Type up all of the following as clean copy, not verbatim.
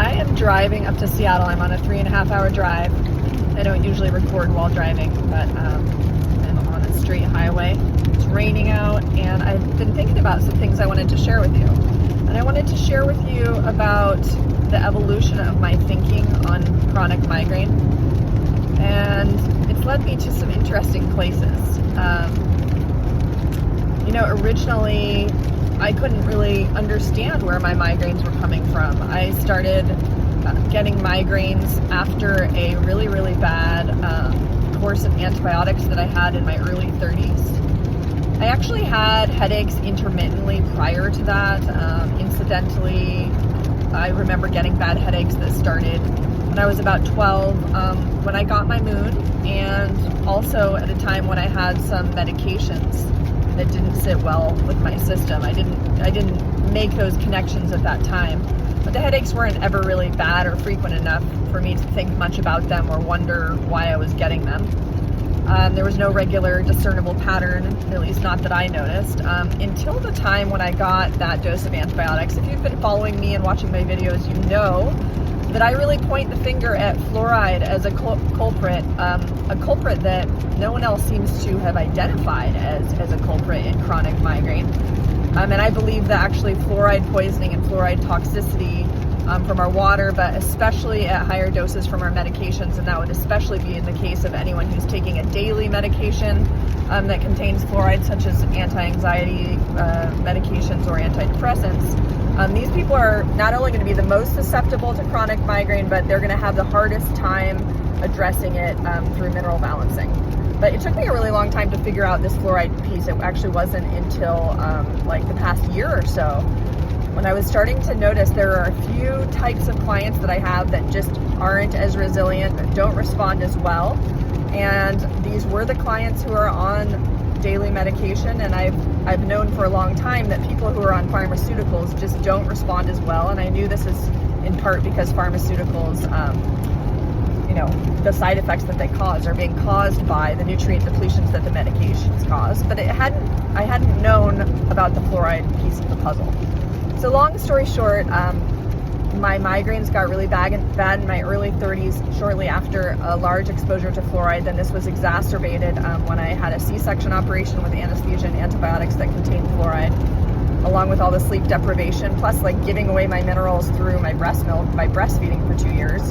I am driving up to Seattle. I'm on a 3.5-hour drive. I don't usually record while driving, but I'm on a straight highway. It's raining out, and I've been thinking about some things I wanted to share with you. And I wanted to share with you about the evolution of my thinking on chronic migraine. And it's led me to some interesting places. Originally, I couldn't really understand where my migraines were coming from. I started getting migraines after a really, really bad course of antibiotics that I had in my early 30s. I actually had headaches intermittently prior to that. Incidentally, I remember getting bad headaches that started when I was about 12, when I got my moon, and also at a time when I had some medications that didn't sit well with my system. I didn't make those connections at that time. But the headaches weren't ever really bad or frequent enough for me to think much about them or wonder why I was getting them. There was no regular discernible pattern, at least not that I noticed, until the time when I got that dose of antibiotics. If you've been following me and watching my videos, you know that I really point the finger at fluoride as a culprit that no one else seems to have identified as a culprit in chronic migraine. And I believe that actually fluoride poisoning and fluoride toxicity from our water, but especially at higher doses from our medications, and that would especially be in the case of anyone who's taking a daily medication that contains fluoride, such as anti-anxiety medications or antidepressants. These people are not only going to be the most susceptible to chronic migraine, but they're going to have the hardest time addressing it through mineral balancing. But it took me a really long time to figure out this fluoride piece. It actually wasn't until like the past year or so when I was starting to notice there are a few types of clients that I have that just aren't as resilient, that don't respond as well. And these were the clients who are on daily medication, and I've known for a long time that people who are on pharmaceuticals just don't respond as well. And I knew this is in part because pharmaceuticals, the side effects that they cause are being caused by the nutrient depletions that the medications cause. But I hadn't known about the fluoride piece of the puzzle. So long story short, my migraines got really bad in my early 30s, shortly after a large exposure to fluoride. Then this was exacerbated when I had a C-section operation with anesthesia and antibiotics that contained fluoride, along with all the sleep deprivation, plus like giving away my minerals through my breast milk by breastfeeding for 2 years.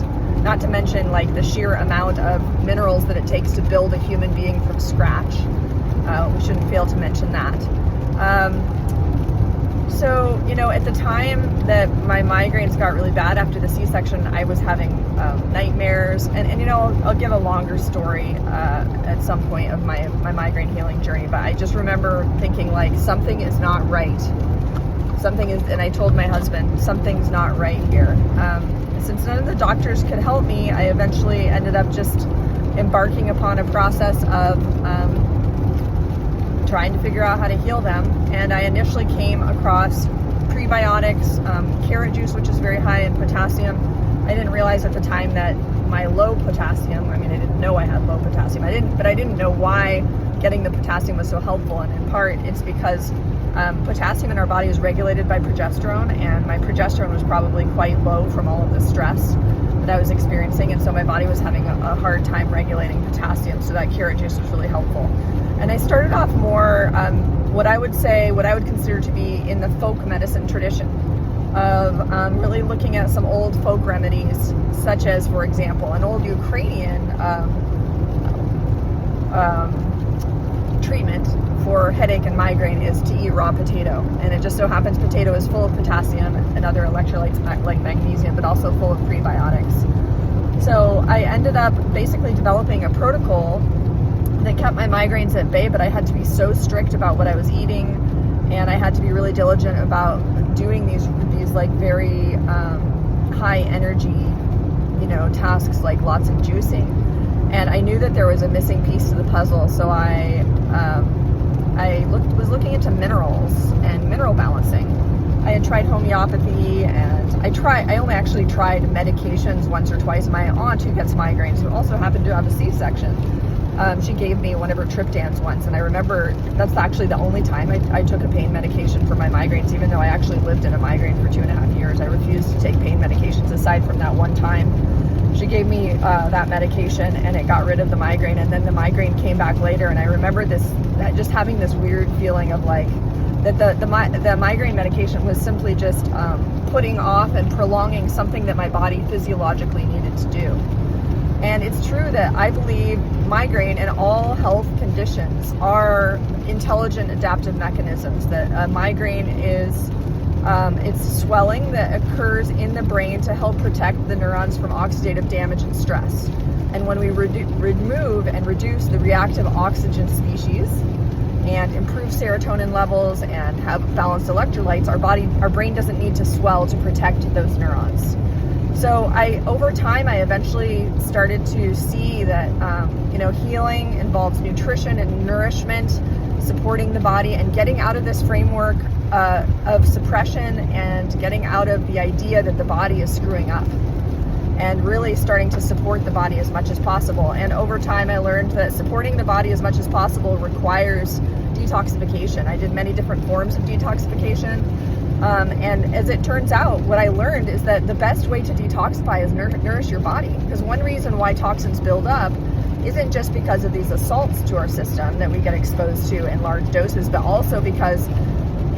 Not to mention like the sheer amount of minerals that it takes to build a human being from scratch. We shouldn't fail to mention that. So, at the time that my migraines got really bad after the C-section, I was having nightmares. And I'll give a longer story at some point of my migraine healing journey. But I just remember thinking, like, something is not right. And I told my husband, something's not right here. Since none of the doctors could help me, I eventually ended up just embarking upon a process of trying to figure out how to heal them. And I initially came across prebiotics, carrot juice, which is very high in potassium. I didn't realize at the time that my low potassium, I didn't know I had low potassium. I didn't know why getting the potassium was so helpful. And in part, it's because potassium in our body is regulated by progesterone, and my progesterone was probably quite low from all of the stress that I was experiencing, and so my body was having a hard time regulating potassium, so that carrot juice was really helpful. And I started off more what I would consider to be in the folk medicine tradition of really looking at some old folk remedies, such as, for example, an old Ukrainian treatment for headache and migraine is to eat raw potato. And it just so happens potato is full of potassium and other electrolytes like magnesium, but also full of prebiotics. So I ended up basically developing a protocol that kept my migraines at bay, but I had to be so strict about what I was eating, and I had to be really diligent about doing these like very high energy, tasks like lots of juicing. And I knew that there was a missing piece to the puzzle, so I was looking into minerals and mineral balancing. I had tried homeopathy, and I only actually tried medications once or twice. My aunt, who gets migraines, who also happened to have a C-section, she gave me one of her triptans once, and I remember that's actually the only time I took a pain medication for my migraines, even though I actually lived in a migraine for 2.5 years. I refused to take pain medications aside from that medication, and it got rid of the migraine. And then the migraine came back later, and I remember just having this weird feeling of like that the migraine medication was simply just putting off and prolonging something that my body physiologically needed to do. And it's true that I believe migraine and all health conditions are intelligent adaptive mechanisms. That a migraine is it's swelling that occurs in the brain to help protect the neurons from oxidative damage and stress. And when we remove and reduce the reactive oxygen species and improve serotonin levels and have balanced electrolytes, our brain doesn't need to swell to protect those neurons. So over time, I eventually started to see that, healing involves nutrition and nourishment, supporting the body and getting out of this framework of suppression and getting out of the idea that the body is screwing up, and really starting to support the body as much as possible. And over time, I learned that supporting the body as much as possible requires detoxification. I did many different forms of detoxification. And as it turns out, what I learned is that the best way to detoxify is nourish your body. Because one reason why toxins build up isn't just because of these assaults to our system that we get exposed to in large doses, but also because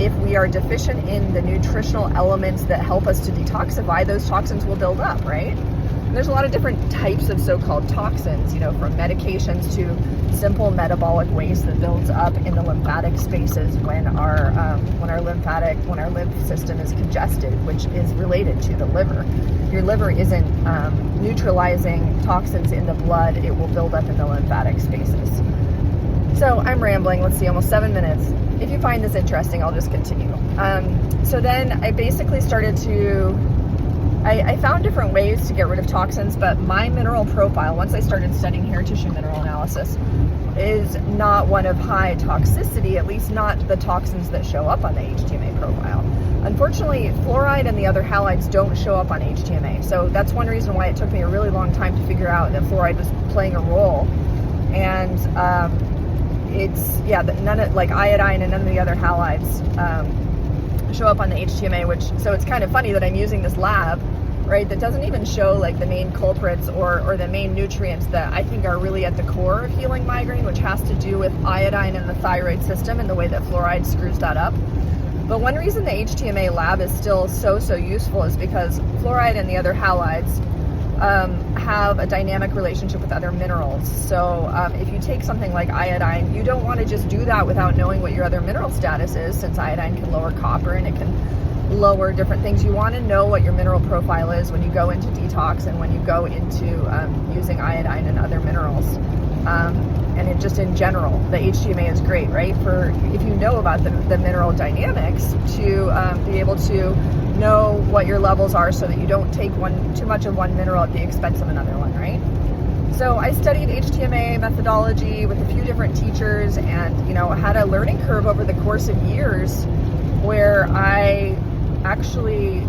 if we are deficient in the nutritional elements that help us to detoxify, those toxins will build up, right? And there's a lot of different types of so-called toxins, from medications to simple metabolic waste that builds up in the lymphatic spaces when our lymph system is congested, which is related to the liver. Your liver isn't neutralizing toxins in the blood; it will build up in the lymphatic spaces. So I'm rambling. Let's see, almost 7 minutes. If you find this interesting, I'll just continue. So then I basically started to. I found different ways to get rid of toxins, but my mineral profile, once I started studying hair tissue mineral analysis, is not one of high toxicity, at least not the toxins that show up on the HTMA profile. Unfortunately, fluoride and the other halides don't show up on HTMA, so that's one reason why it took me a really long time to figure out that fluoride was playing a role. And none of, like iodine and none of the other halides show up on the HTMA, so it's kind of funny that I'm using this lab, right, that doesn't even show like the main culprits or the main nutrients that I think are really at the core of healing migraine, which has to do with iodine and the thyroid system and the way that fluoride screws that up. But one reason the HTMA lab is still so useful is because fluoride and the other halides have a dynamic relationship with other minerals. So if you take something like iodine, you don't want to just do that without knowing what your other mineral status is, since iodine can lower copper and it can lower different things. You want to know what your mineral profile is when you go into detox and when you go into using iodine and other minerals. And it just in general, the HTMA is great, right? For if you know about the mineral dynamics, to be able to know what your levels are so that you don't take too much of one mineral at the expense of another one, right? So I studied HTMA methodology with a few different teachers, and had a learning curve over the course of years where I actually,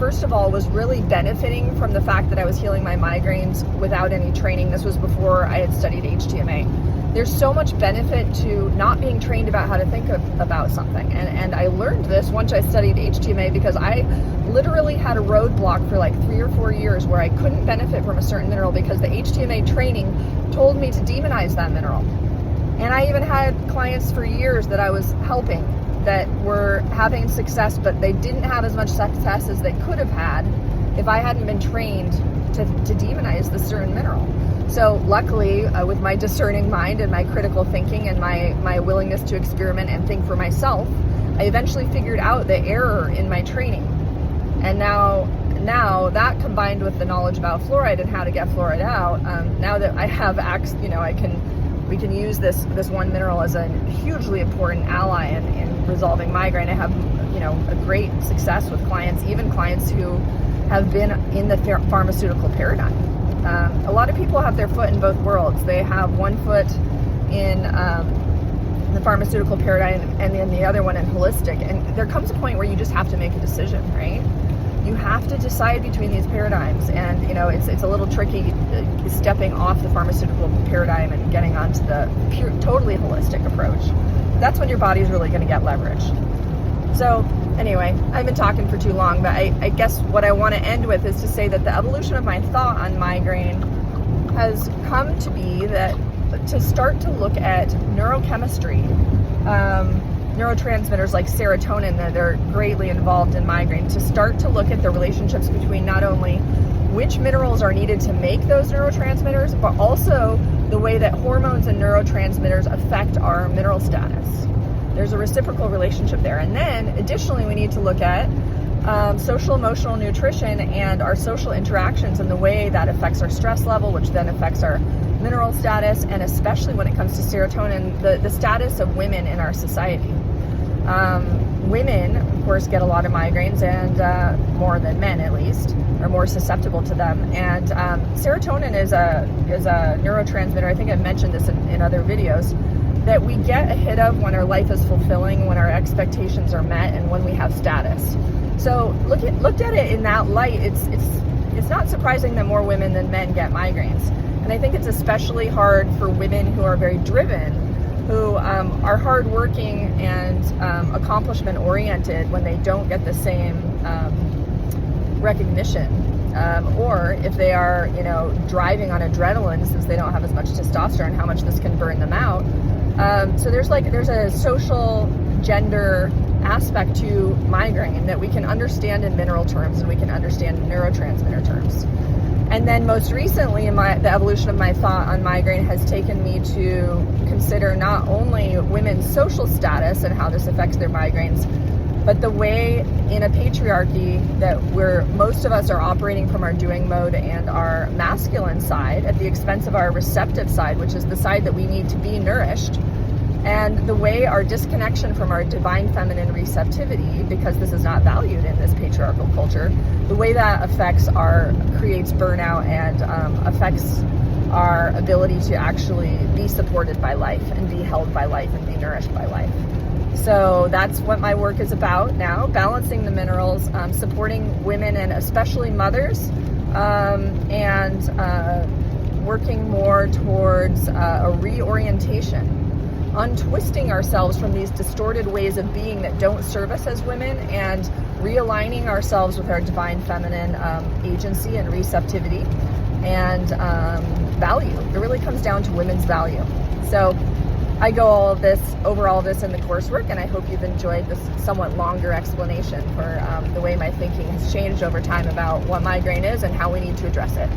first of all, was really benefiting from the fact that I was healing my migraines without any training. This was before I had studied HTMA. There's so much benefit to not being trained about how to think about something. And I learned this once I studied HTMA, because I literally had a roadblock for 3 or 4 years where I couldn't benefit from a certain mineral because the HTMA training told me to demonize that mineral. And I even had clients for years that I was helping that were having success, but they didn't have as much success as they could have had if I hadn't been trained to demonize the certain mineral. So luckily, with my discerning mind and my critical thinking and my willingness to experiment and think for myself, I eventually figured out the error in my training. And now that, combined with the knowledge about fluoride and how to get fluoride out, now that I have we can use this one mineral as a hugely important ally in resolving migraine. I have a great success with clients, even clients who have been in the pharmaceutical paradigm. A lot of people have their foot in both worlds. They have one foot in the pharmaceutical paradigm and then the other one in holistic. And there comes a point where you just have to make a decision, right? You have to decide between these paradigms, and it's a little tricky stepping off the pharmaceutical paradigm and getting onto the totally holistic approach. That's when your body's really going to get leverage. So anyway, I've been talking for too long, but I guess what I want to end with is to say that the evolution of my thought on migraine has come to be that to start to look at neurochemistry, neurotransmitters like serotonin that are greatly involved in migraine, to start to look at the relationships between not only which minerals are needed to make those neurotransmitters, but also the way that hormones and neurotransmitters affect our mineral status. There's a reciprocal relationship there. And then additionally, we need to look at social emotional nutrition and our social interactions and the way that affects our stress level, which then affects our mineral status, and especially when it comes to serotonin, the status of women in our society. Women, of course, get a lot of migraines, and more than men, at least, are more susceptible to them. And serotonin is a neurotransmitter. I think I've mentioned this in other videos, that we get a hit of when our life is fulfilling, when our expectations are met, and when we have status. So looked at it in that light, it's not surprising that more women than men get migraines. And I think it's especially hard for women who are very driven, who are hardworking and accomplishment oriented, when they don't get the same recognition, or if they are, driving on adrenaline since they don't have as much testosterone, how much this can burn them out. So there's a social gender aspect to migraine that we can understand in mineral terms, and we can understand in neurotransmitter terms. And then most recently, the evolution of my thought on migraine has taken me to consider not only women's social status and how this affects their migraines, but the way in a patriarchy that most of us are operating from our doing mode and our masculine side at the expense of our receptive side, which is the side that we need to be nourished. And the way our disconnection from our divine feminine receptivity, because this is not valued in this patriarchal culture, the way that creates burnout and affects our ability to actually be supported by life and be held by life and be nourished by life. So that's what my work is about now, balancing the minerals, supporting women and especially mothers, and working more towards a reorientation, untwisting ourselves from these distorted ways of being that don't serve us as women, and realigning ourselves with our divine feminine agency and receptivity and value. It really comes down to women's value. So I go over all of this in the coursework, and I hope you've enjoyed this somewhat longer explanation for the way my thinking has changed over time about what migraine is and how we need to address it.